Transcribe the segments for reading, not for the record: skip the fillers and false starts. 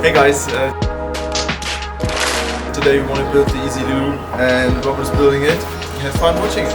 Hey guys, today we want to build the Easyloo and Robert's building it. Have fun watching it.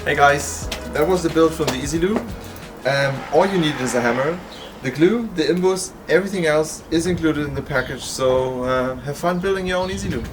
Hey guys, that was the build from the Easyloo. All you need is a hammer, the glue, the imbus, everything else is included in the package, so have fun building your own Easyloo.